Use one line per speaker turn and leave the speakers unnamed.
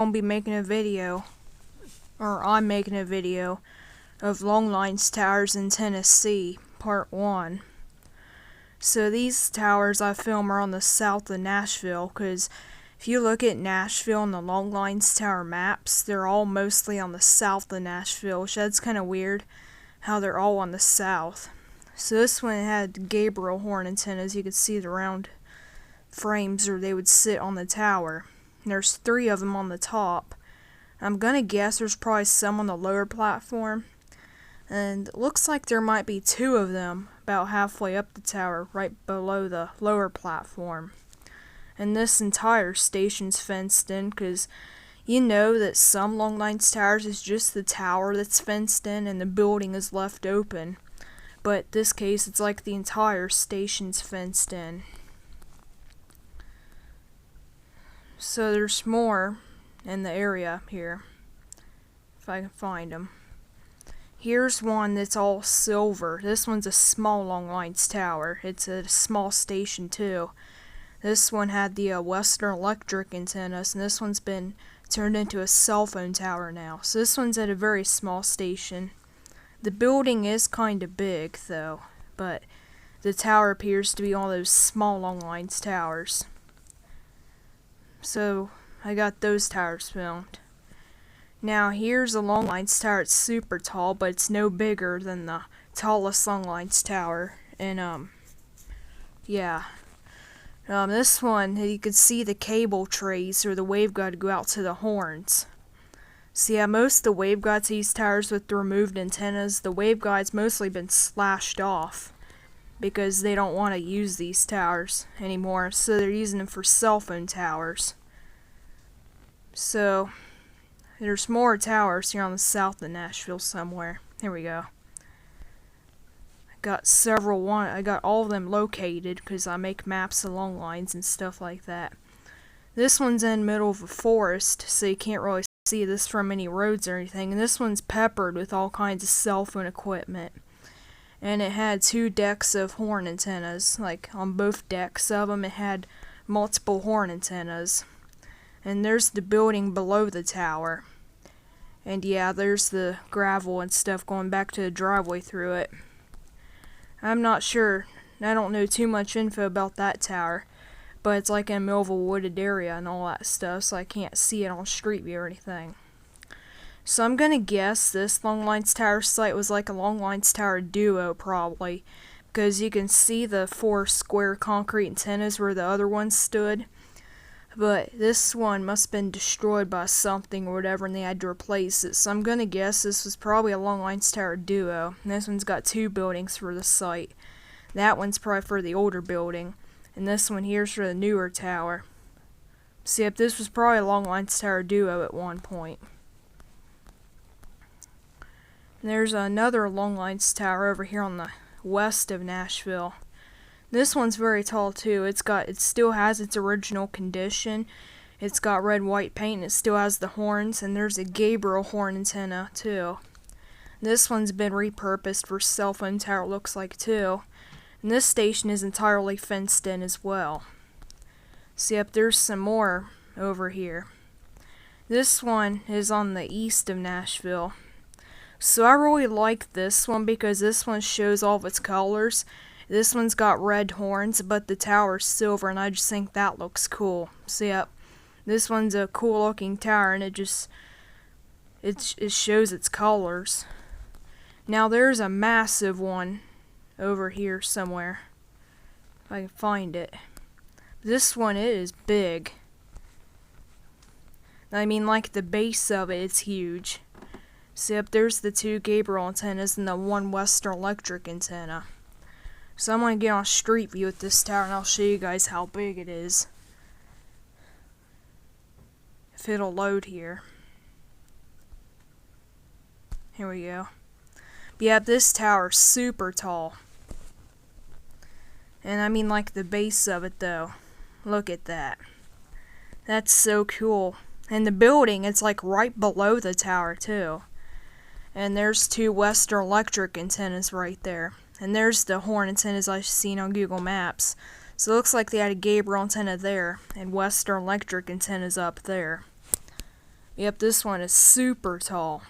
gonna be making a video, or I'm making a video, of long lines towers in Tennessee, part 1. So these towers I film are on the south of Nashville, because if you look at Nashville and the long lines tower maps, they're all mostly on the south of Nashville, which that's kind of weird, how they're all on the south. So this one had Gabriel horn antennas. You could see the round frames where they would sit on the tower. And there's 3 of them on the top. I'm gonna guess there's probably some on the lower platform. And it looks like there might be 2 of them about halfway up the tower, right below the lower platform. And this entire station's fenced in, because you know that some long lines towers is just the tower that's fenced in and the building is left open. But this case, it's like the entire station's fenced in. So there's more in the area here, if I can find them. Here's one that's all silver. This one's a small long lines tower. It's a small station too. This one had the Western Electric antennas, and this one's been turned into a cell phone tower now. So this one's at a very small station. The building is kind of big though, but the tower appears to be one of those small long lines towers. So I got those towers filmed. Now here's a long lines tower. It's super tall, but it's no bigger than the tallest long lines tower. And this one, you can see the cable trays or the waveguide go out to the horns. So yeah, most of the waveguides to these towers with the removed antennas, the waveguide's mostly been slashed off because they don't want to use these towers anymore, so they're using them for cell phone towers. So there's more towers here on the south of Nashville somewhere. Here we go. I got all of them located because I make maps of long lines and stuff like that. This one's in the middle of a forest, so you can't really see this from any roads or anything. And this one's peppered with all kinds of cell phone equipment. And it had 2 decks of horn antennas. Like on both decks of them, it had multiple horn antennas. And there's the building below the tower. And yeah, there's the gravel and stuff going back to the driveway through it. I'm not sure. I don't know too much info about that tower. But it's like in the middle of a wooded area and all that stuff, so I can't see it on Street View or anything. So I'm gonna guess this long lines tower site was like a long lines tower duo, probably, because you can see the 4 square concrete antennas where the other ones stood. But this one must have been destroyed by something or whatever, and they had to replace it. So I'm gonna guess this was probably a long lines tower duo. And this one's got 2 buildings for the site. That one's probably for the older building. And this one here's for the newer tower. See, if this was probably a long lines tower duo at one point. And there's another long lines tower over here on the west of Nashville. This one's very tall too. It still has its original condition. It's got red white paint and it still has the horns, and there's a Gabriel horn antenna too. This one's been repurposed for cell phone tower, looks like too. And this station is entirely fenced in as well. See, up there's some more over here. This one is on the east of Nashville. So I really like this one because this one shows all of its colors. This one's got red horns, but the tower's silver, and I just think that looks cool. So yep, this one's a cool looking tower, and it shows its colors. Now there's a massive one over here somewhere, if I can find it. This one, it is big. I mean, like the base of it's huge. See, up there's the 2 Gabriel antennas and the 1 Western Electric antenna. So I'm going to get on Street View with this tower, and I'll show you guys how big it is. If it'll load here. Here we go. But yeah, this tower's super tall. And I mean like the base of it though. Look at that. That's so cool. And the building, it's like right below the tower too. And there's 2 Western Electric antennas right there. And there's the horn antennas I've seen on Google Maps. So it looks like they had a Gabriel antenna there, and Western Electric antennas up there. Yep, this one is super tall.